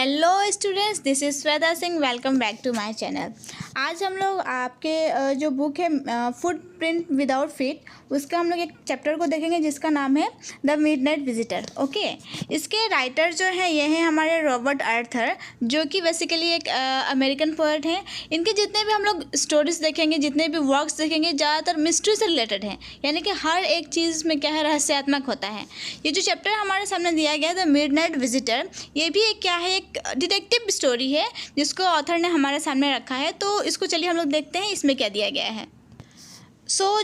Hello students, this is Shweta Singh. Welcome back to my channel. आज हम लोग आपके जो बुक है फुटप्रिंट विदाउट फीट, उसका हम लोग एक चैप्टर को देखेंगे जिसका नाम है द मिडनाइट विजिटर। ओके, इसके राइटर जो हैं ये हैं हमारे रॉबर्ट आर्थर, जो कि बेसिकली एक अमेरिकन पोएट हैं। इनके जितने भी हम लोग स्टोरीज देखेंगे, जितने भी वर्क्स देखेंगे, ज़्यादातर मिस्ट्री से रिलेटेड हैं, यानी कि हर एक चीज़ में क्या है, रहस्यात्मक होता है। ये जो चैप्टर हमारे सामने दिया गया है द मिडनाइट विजिटर, ये भी एक क्या है, एक डिटेक्टिव स्टोरी है जिसको ऑथर ने हमारे सामने रखा है। तो इसको चलिए हम लोग देखते हैं इसमें क्या दिया गया है।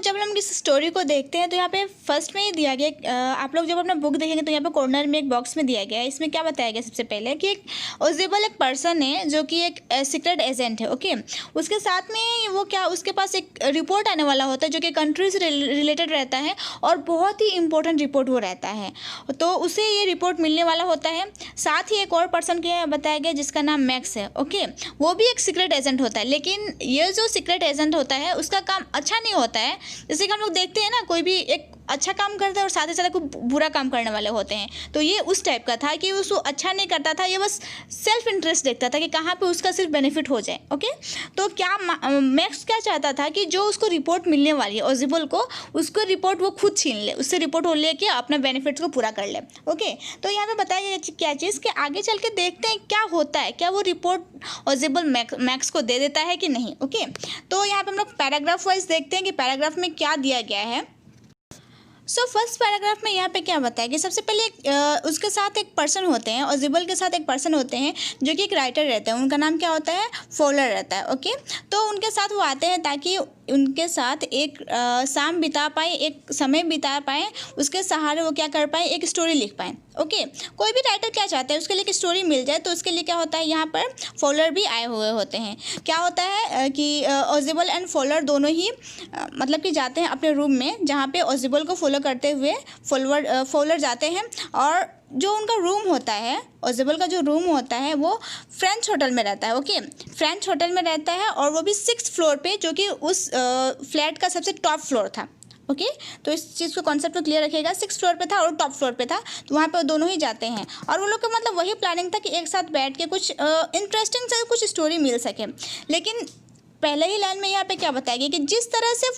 जब हम इस स्टोरी को देखते हैं तो यहाँ पे फर्स्ट में ही दिया गया, आप लोग जब अपना बुक देखेंगे तो यहाँ पे कॉर्नर में एक बॉक्स में दिया गया है। इसमें क्या बताया गया सबसे पहले कि एक ओजिबल एक पर्सन है जो कि एक सीक्रेट एजेंट है। ओके, उसके साथ में वो क्या, उसके पास एक रिपोर्ट आने वाला होता है जो कि कंट्री से रिलेटेड रहता है और बहुत ही इंपॉर्टेंट रिपोर्ट वो रहता है। तो उसे ये रिपोर्ट मिलने वाला होता है। साथ ही एक और पर्सन के बताया गया जिसका नाम मैक्स है। ओके, वो भी एक सीक्रेट एजेंट होता है, लेकिन ये जो सीक्रेट एजेंट होता है उसका काम अच्छा नहीं होता है। जैसे कि हम लोग देखते हैं ना, कोई भी एक अच्छा काम करता है और साथ ही साथ कोई बुरा काम करने वाले होते हैं। तो ये उस टाइप का था कि उसको अच्छा नहीं करता था, ये बस सेल्फ इंटरेस्ट देखता था कि कहाँ पे उसका सिर्फ बेनिफिट हो जाए। ओके, तो क्या मैक्स क्या चाहता था कि जो उसको रिपोर्ट मिलने वाली है ओजिबल को, उसको रिपोर्ट वो खुद छीन ले, उससे रिपोर्ट हो लेके अपने बेनिफिट्स को पूरा कर ले। ओके, तो यहाँ पे बताया गया क्या चीज़ कि आगे चल के देखते हैं क्या होता है, क्या वो रिपोर्ट ओजिबल मैक्स को दे देता है कि नहीं। ओके, तो यहाँ पे हम लोग पैराग्राफ वाइज देखते हैं कि पैराग्राफ में क्या दिया गया है। फर्स्ट पैराग्राफ में यहाँ पे क्या बताया कि सबसे पहले उसके साथ एक पर्सन होते हैं, ओजिबल के साथ एक पर्सन होते हैं जो कि एक राइटर रहते हैं। उनका नाम क्या होता है, फॉलर रहता है। ओके, तो उनके साथ वो आते हैं ताकि उनके साथ एक शाम बिता पाए, एक समय बिता पाए, उसके सहारे वो क्या कर पाए, एक स्टोरी लिख पाए। ओके, कोई भी राइटर क्या चाहता है, उसके लिए एक स्टोरी मिल जाए। तो उसके लिए क्या होता है, यहाँ पर फॉलर भी आए हुए होते हैं। क्या होता है कि ओजिबल एंड फॉलर दोनों ही मतलब कि जाते हैं अपने रूम में, जहाँ पे ओजिबल को फॉलो करते हुए फॉलर जाते हैं। और जो उनका रूम होता है, ओजिबल का जो रूम होता है, वो फ्रेंच होटल में रहता है। ओके, फ्रेंच होटल में रहता है और वो भी 6th फ्लोर पे, जो कि उस फ्लैट का सबसे टॉप फ्लोर था। ओके, तो इस चीज़ को कॉन्सेप्ट को क्लियर रखिएगा। 6th फ्लोर पे था और टॉप फ्लोर पे था, तो वहाँ पे वो दोनों ही जाते हैं। और वो लोग का मतलब वही प्लानिंग था कि एक साथ बैठ के कुछ इंटरेस्टिंग से कुछ स्टोरी मिल सके। लेकिन पहले ही लाइन में यहाँ पे क्या बताया गया कि जिस तरह से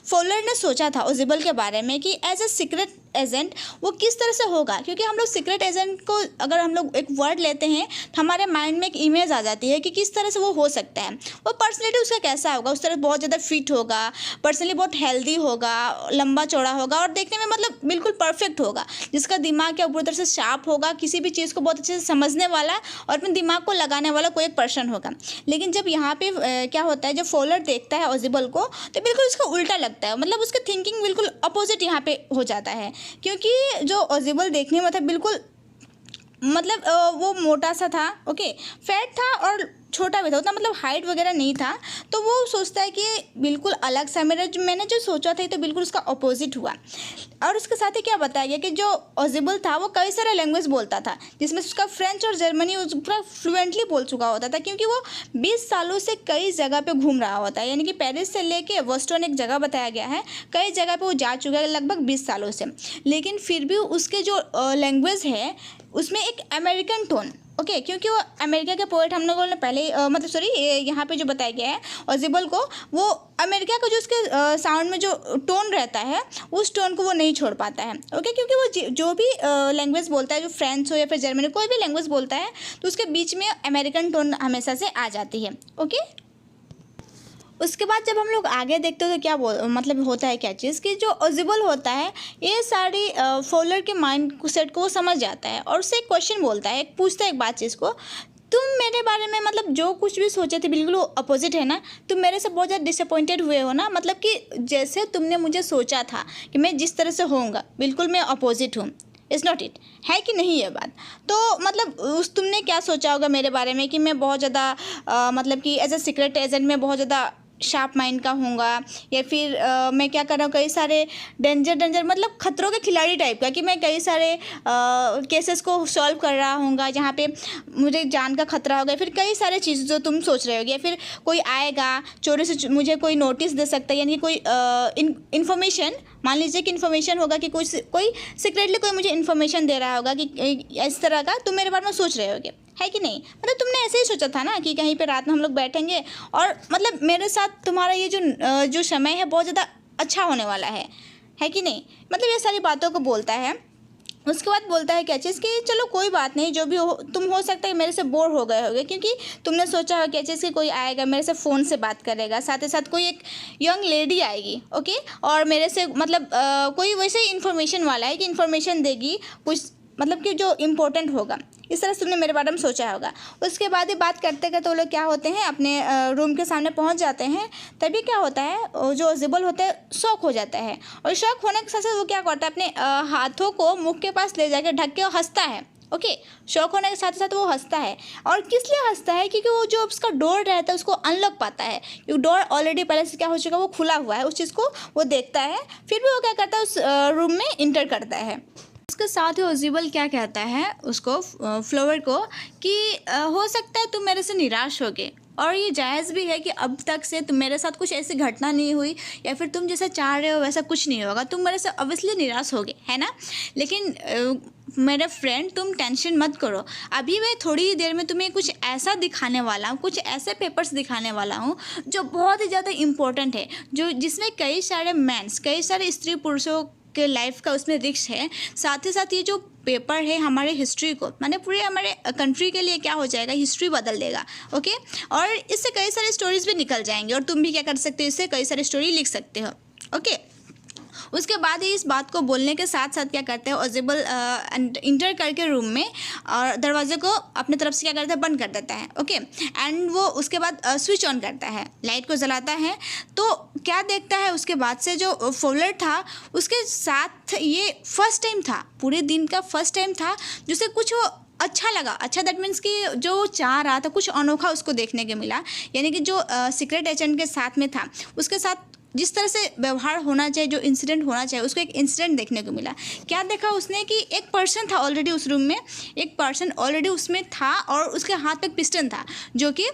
फॉलर ने सोचा था ओजिबल के बारे में कि एज ए सीक्रेट एजेंट वो किस तरह से होगा, क्योंकि हम लोग सीक्रेट एजेंट को अगर हम लोग एक वर्ड लेते हैं तो हमारे माइंड में एक इमेज आ जाती है कि किस तरह से वो हो सकता है। वो पर्सनैलिटी उसका कैसा होगा, उस तरह बहुत ज़्यादा फिट होगा, पर्सनली बहुत हेल्दी होगा, लंबा चौड़ा होगा और देखने में मतलब बिल्कुल परफेक्ट होगा, जिसका दिमाग क्या पूरी तरह से शार्प होगा, किसी भी चीज़ को बहुत अच्छे से समझने वाला और अपने दिमाग को लगाने वाला कोई एक पर्सन होगा। लेकिन जब यहाँ पे क्या होता है, जब फॉलर देखता है ओजिबल को तो बिल्कुल उसका उल्टा लगता है, मतलब उसका थिंकिंग बिल्कुल अपोजिट यहाँ पे हो जाता है। क्योंकि जो ओजिबल देखने में था बिल्कुल मतलब वो मोटा सा था। ओके, फैट था और छोटा भी था, उतना मतलब हाइट वगैरह नहीं था। तो वो सोचता है कि बिल्कुल अलग सा मैंने जो सोचा था तो बिल्कुल उसका अपोजिट हुआ। और उसके साथ ही क्या बताया गया कि जो ओजिबल था वो कई सारे लैंग्वेज बोलता था, जिसमें उसका फ्रेंच और जर्मनी पूरा फ्लुएंटली बोल चुका होता था, क्योंकि वो 20 सालों से कई जगह पे घूम रहा होता है। यानी कि पेरिस से लेके बोस्टन एक जगह बताया गया है, कई जगह पे वो जा चुका है लगभग 20 सालों से। लेकिन फिर भी उसके जो लैंग्वेज है उसमें एक अमेरिकन टोन। ओके, क्योंकि वो अमेरिका के पोएट हम लोगों ने पहले यहाँ पे जो बताया गया है ओजिबल को, वो अमेरिका का जो उसके साउंड में जो टोन रहता है उस टोन को वो नहीं छोड़ पाता है। ओके, क्योंकि वो जो भी लैंग्वेज बोलता है, जो फ्रेंच हो या फिर जर्मनी, कोई भी लैंग्वेज बोलता है तो उसके बीच में अमेरिकन टोन हमेशा से आ जाती है। ओके, उसके बाद जब हम लोग आगे देखते हो तो क्या मतलब होता है क्या चीज़ कि जो ओजिबल होता है ये सारी फॉलर के माइंड सेट को वो समझ जाता है और उससे एक क्वेश्चन बोलता है, पूछता है एक बात चीज़ को, तुम मेरे बारे में मतलब जो कुछ भी सोचे थे बिल्कुल अपोजिट है ना, तुम मेरे से बहुत ज़्यादा डिसअपॉइंटेड हुए हो ना, मतलब कि जैसे तुमने मुझे सोचा था कि मैं जिस तरह से होऊंगा बिल्कुल मैं अपोजिट हूँ। इट्स नॉट इट, है कि नहीं ये बात। तो मतलब तुमने क्या सोचा होगा मेरे बारे में कि मैं बहुत ज़्यादा मतलब कि एज ए सीक्रेट एजेंट में बहुत ज़्यादा शार्प माइंड का होऊंगा, या फिर मैं क्या कर रहा हूँ कई सारे डेंजर मतलब खतरों के खिलाड़ी टाइप का, कि मैं कई सारे केसेस को सॉल्व कर रहा हूँगा जहाँ पे मुझे जान का खतरा होगा, फिर कई सारे चीज़ जो तुम सोच रहे होगे, या फिर कोई आएगा चोरी से मुझे कोई नोटिस दे सकता है, यानी कि कोई इन्फॉर्मेशन, मान लीजिए कि इन्फॉर्मेशन होगा कि कोई सीक्रेटली कोई मुझे इन्फॉर्मेशन दे रहा होगा कि इस तरह का, तुम मेरे बारे में सोच रहे होगे, है कि नहीं? मतलब तुमने ऐसे ही सोचा था ना कि कहीं पे रात में हम लोग बैठेंगे और मतलब मेरे साथ तुम्हारा ये जो समय है बहुत ज़्यादा अच्छा होने वाला है कि नहीं? मतलब ये सारी बातों को बोलता है। उसके बाद बोलता है क्या चीज़ कि चलो कोई बात नहीं, जो भी हो तुम हो सकता है मेरे से बोर हो गए होगे, क्योंकि तुमने सोचा होगा क्या चीज़ कि कोई आएगा मेरे से फ़ोन से बात करेगा, साथ ही साथ कोई एक यंग लेडी आएगी, ओके, और मेरे से मतलब कोई वैसे ही इन्फॉर्मेशन वाला है कि इन्फॉर्मेशन देगी कुछ, मतलब कि जो इम्पोर्टेंट होगा। इस तरह से तुमने मेरे बारे में सोचा होगा। उसके बाद ये बात करते करते वो लोग क्या होते हैं, अपने रूम के सामने पहुंच जाते हैं। तभी क्या होता है, जो ओजेबल होता है शॉक हो जाता है, और शॉक होने के साथ साथ वो क्या करता है, अपने हाथों को मुख के पास ले जाकर ढक के हंसता है। ओके, शॉक होने के साथ साथ वो हंसता है। और किस लिए हंसता है? क्योंकि वो जो उसका डोर रहता है उसको अनलॉक पाता है, क्योंकि डोर ऑलरेडी पहले से क्या हो चुका है, वो खुला हुआ है। उस चीज़ को वो देखता है, फिर भी वो क्या करता है, उस रूम में इंटर करता है। उसके साथ ही ओजेबल क्या कहता है उसको, फ्लावर को, कि हो सकता है तुम मेरे से निराश हो गए, और ये जायज़ भी है कि अब तक से तुम मेरे साथ कुछ ऐसी घटना नहीं हुई, या फिर तुम जैसा चाह रहे हो वैसा कुछ नहीं होगा, तुम मेरे से ऑब्वियसली निराश हो गए, है ना? लेकिन मेरे फ्रेंड तुम टेंशन मत करो, अभी मैं थोड़ी ही देर में तुम्हें कुछ ऐसा दिखाने वाला हूँ, कुछ ऐसे पेपर्स दिखाने वाला हूँ जो बहुत ही ज़्यादा इम्पोर्टेंट है, जो जिसमें कई सारे मैंस, कई सारे स्त्री पुरुषों के लाइफ का उसमें रिस्क है। साथ ही साथ ये जो पेपर है हमारे हिस्ट्री को, माने पूरे हमारे कंट्री के लिए क्या हो जाएगा, हिस्ट्री बदल देगा। ओके, और इससे कई सारे स्टोरीज भी निकल जाएंगे, और तुम भी क्या कर सकते हो, इससे कई सारी स्टोरी लिख सकते हो। ओके, उसके बाद ही इस बात को बोलने के साथ साथ क्या करते हैं, ओजेबल इंटर करके रूम में, और दरवाजे को अपने तरफ से क्या करता है, बंद कर देता है। ओके, एंड वो उसके बाद स्विच ऑन करता है, लाइट को जलाता है। तो क्या देखता है, उसके बाद से जो फोल्डर था उसके साथ ये फर्स्ट टाइम था, पूरे दिन का फर्स्ट टाइम था जिसे कुछ वो अच्छा लगा। अच्छा, दैट मीन्स कि जो चाह रहा था कुछ अनोखा उसको देखने को मिला, यानी कि जो सीक्रेट एजेंट के साथ में था उसके साथ जिस तरह से व्यवहार होना चाहिए, जो इंसिडेंट होना चाहिए, उसको एक इंसिडेंट देखने को मिला। क्या देखा उसने कि एक पर्सन था ऑलरेडी उस रूम में, एक पर्सन ऑलरेडी उसमें था, और उसके हाथ पे एक पिस्टन था जो कि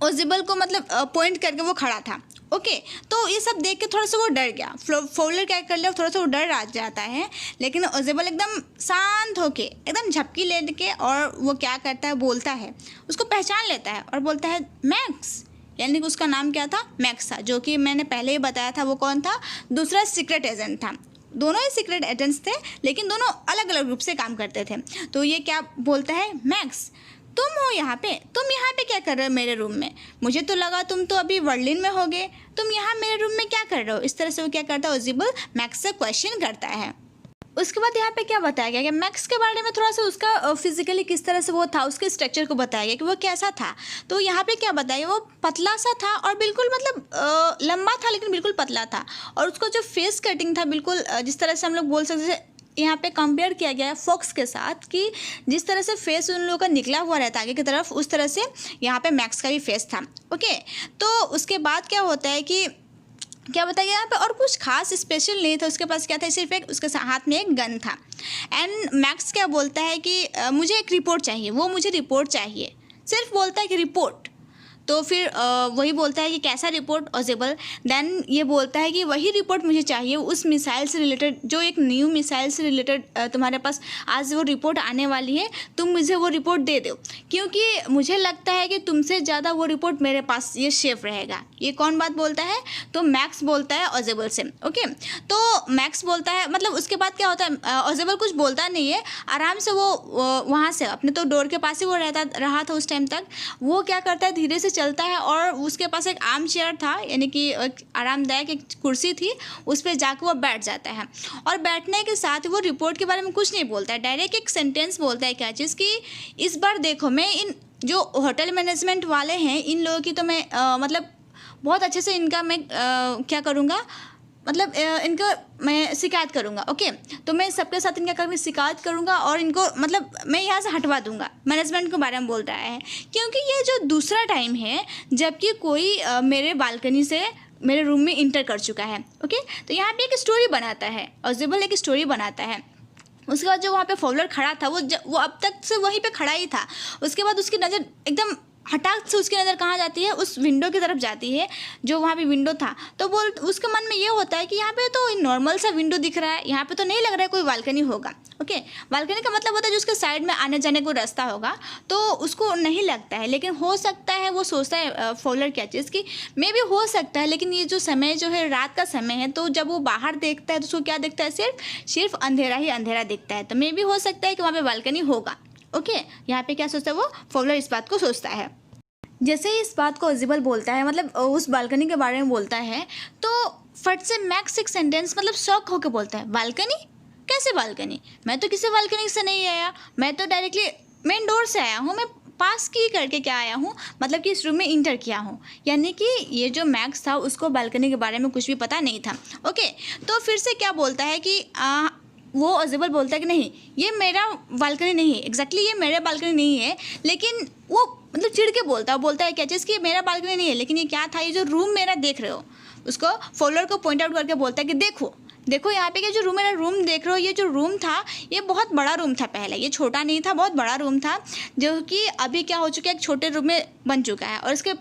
ओजेबल को मतलब पॉइंट करके वो खड़ा था। ओके, तो ये सब देख के थोड़ा सा वो डर गया। फोल्डर क्या कर लिया, थोड़ा सा वो डर आ जाता है, लेकिन ओजेबल एकदम शांत होके, एकदम झपकी ले के, और वो क्या करता है, बोलता है, उसको पहचान लेता है और बोलता है मैक्स, यानी कि उसका नाम क्या था, मैक्स था, जो कि मैंने पहले ही बताया था वो कौन था, दूसरा सीक्रेट एजेंट था। दोनों ही सीक्रेट एजेंट्स थे, लेकिन दोनों अलग अलग रूप से काम करते थे। तो ये क्या बोलता है, मैक्स तुम हो यहाँ पे, तुम यहाँ पे क्या कर रहे हो मेरे रूम में? मुझे तो लगा तुम तो अभी वर्लिन में होगे, तुम यहाँ मेरे रूम में क्या कर रहे हो? इस तरह से वो क्या करता है, ओजेबल मैक्स से क्वेश्चन करता है। उसके बाद यहाँ पे क्या बताया गया कि मैक्स के बारे में थोड़ा सा उसका फिजिकली किस तरह से वो था, उसके स्ट्रक्चर को बताया गया कि वो कैसा था। तो यहाँ पे क्या बताया, वो पतला सा था, और बिल्कुल मतलब लंबा था लेकिन बिल्कुल पतला था, और उसका जो फेस कटिंग था बिल्कुल जिस तरह से हम लोग बोल सकते हैं, यहाँ पे कंपेयर किया गया है फॉक्स के साथ, कि जिस तरह से फेस उन लोगों का निकला हुआ रहता है आगे की तरफ, उस तरह से यहाँ पे मैक्स का भी फेस था। ओके, तो उसके बाद क्या होता है कि क्या बताया गया यहाँ पे, और कुछ खास स्पेशल नहीं था उसके पास, क्या था, सिर्फ एक उसके हाथ में एक गन था। एंड मैक्स क्या बोलता है कि मुझे एक रिपोर्ट चाहिए, वो मुझे रिपोर्ट चाहिए, सिर्फ बोलता है कि रिपोर्ट। तो फिर वही बोलता है कि कैसा रिपोर्ट, ओजेबल देन ये बोलता है कि वही रिपोर्ट मुझे चाहिए उस मिसाइल से रिलेटेड, जो एक न्यू मिसाइल से रिलेटेड तुम्हारे पास आज वो रिपोर्ट आने वाली है, तुम मुझे वो रिपोर्ट दे दो, क्योंकि मुझे लगता है कि तुमसे ज़्यादा वो रिपोर्ट मेरे पास ये सेफ रहेगा। ये कौन बात बोलता है, तो मैक्स बोलता है ओजेबल से। ओके, तो मैक्स बोलता है, मतलब उसके बाद क्या होता है, ओजेबल कुछ बोलता नहीं है, आराम से वो वहाँ से अपने तो डोर के पास ही वो रहा था उस टाइम तक। वो क्या करता है, धीरे से चलता है, और उसके पास एक आर्म चेयर था, यानी कि एक आरामदायक एक कुर्सी थी, उस पर जाकर वो बैठ जाता है, और बैठने के साथ वो रिपोर्ट के बारे में कुछ नहीं बोलता है, डायरेक्ट एक सेंटेंस बोलता है, क्या चीज़ कि इस बार देखो मैं इन जो होटल मैनेजमेंट वाले हैं इन लोगों की तो मैं मतलब बहुत अच्छे से इनका मैं क्या करूँगा, मतलब इनको मैं शिकायत करूँगा। ओके, तो मैं सबके साथ इनका कभी शिकायत करूँगा, और इनको मतलब मैं यहाँ से हटवा दूँगा। मैनेजमेंट के बारे में बोल रहा है, क्योंकि ये जो दूसरा टाइम है जबकि कोई मेरे बालकनी से मेरे रूम में इंटर कर चुका है। ओके, तो यहाँ पे एक स्टोरी बनाता है, ओजेबल एक स्टोरी बनाता है। उसके बाद जो वहाँ पे फॉलोअर खड़ा था वो अब तक से वहीं पे खड़ा ही था। उसके बाद उसकी नज़र एकदम हठात से उसकी नज़र कहाँ जाती है, उस विंडो की तरफ जाती है जो वहाँ पे विंडो था। तो बोल उसके मन में ये होता है कि यहाँ पे तो नॉर्मल सा विंडो दिख रहा है, यहाँ पे तो नहीं लग रहा है कोई बालकनी होगा। ओके, बालकनी का मतलब होता है जो उसके साइड में आने जाने को रास्ता होगा, तो उसको नहीं लगता है। लेकिन हो सकता है वो सोचता है फॉलोअर क्या चीज़ की मे भी हो सकता है, लेकिन ये जो समय जो है रात का समय है, तो जब वो बाहर देखता है तो उसको क्या दिखता है, सिर्फ अंधेरा ही अंधेरा दिखता है। तो मे भी हो सकता है कि वहाँ पे बालकनी होगा। ओके, यहाँ पे क्या सोचता है वो फॉलोअर, इस बात को सोचता है। जैसे ही इस बात को अजीबल बोलता है, मतलब उस बालकनी के बारे में बोलता है, तो फट से मैक्स एक सेंटेंस मतलब शॉक होकर बोलता है, बालकनी? कैसे बालकनी? मैं तो किसी बालकनी से नहीं आया, मैं तो डायरेक्टली मेन डोर से आया हूँ, मैं पास की करके क्या आया हूँ, मतलब कि इस रूम में इंटर किया हूँ। यानी कि ये जो मैक्स था उसको बालकनी के बारे में कुछ भी पता नहीं था। ओके, तो फिर से क्या बोलता है कि वो अजीबल बोलता है कि नहीं, ये मेरा बालकनी नहीं है, एग्जैक्टली ये मेरा बालकनी नहीं है। लेकिन वो मतलब चिढ़ के बोलता है क्या चीज़ कि मेरा बालकनी नहीं है, लेकिन ये क्या था, ये जो रूम मेरा देख रहे हो, उसको फॉलोअर को पॉइंट आउट करके बोलता है कि देखो यहाँ पे कि जो मेरा रूम देख रहे हो, ये जो रूम था ये बहुत बड़ा रूम था पहले, ये छोटा नहीं था, बहुत बड़ा रूम था, जो कि अभी क्या हो चुका है, एक छोटे रूम में बन चुका है। और इसके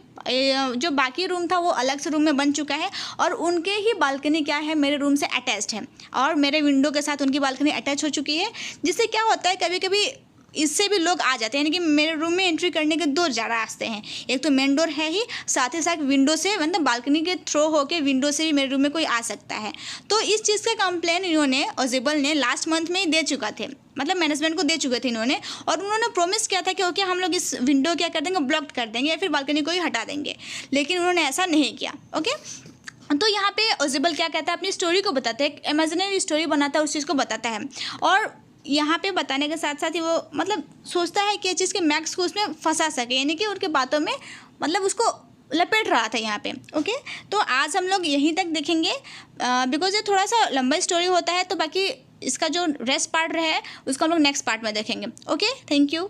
जो बाकी रूम था वो अलग से रूम में बन चुका है, और उनके ही बालकनी क्या है, मेरे रूम से अटैच्ड है, और मेरे विंडो के साथ उनकी बालकनी अटैच हो चुकी है। जिससे क्या होता है, कभी कभी इससे भी लोग आ जाते हैं, यानी कि मेरे रूम में एंट्री करने के दो रास्ते हैं, एक तो मेन डोर है ही, साथ ही साथ विंडो से, मतलब बालकनी के थ्रू होके विंडो से भी मेरे रूम में कोई आ सकता है। तो इस चीज़ का कंप्लेन इन्होंने अजीबल ने लास्ट मंथ में ही दे चुका थे, मतलब मैनेजमेंट को दे चुके थे इन्होंने, और उन्होंने प्रॉमिस किया था कि ओके हम लोग इस विंडो क्या कर देंगे, ब्लॉक कर देंगे या फिर बालकनी को ही हटा देंगे, लेकिन उन्होंने ऐसा नहीं किया। ओके, तो यहाँ पे अजीबल क्या कहता है, अपनी स्टोरी को बताता है, एक इमेजिनरी स्टोरी बनाता है, उस चीज़ को बताता है, और यहाँ पे बताने के साथ साथ ही वो मतलब सोचता है कि ये चीज़ के मैक्स को उसमें फंसा सके, यानी कि उनके बातों में मतलब उसको लपेट रहा था यहाँ पे। ओके, तो आज हम लोग यहीं तक देखेंगे, बिकॉज ये थोड़ा सा लंबा स्टोरी होता है, तो बाकी इसका जो रेस्ट पार्ट रहा है उसको हम लोग नेक्स्ट पार्ट में देखेंगे। Okay, thank you.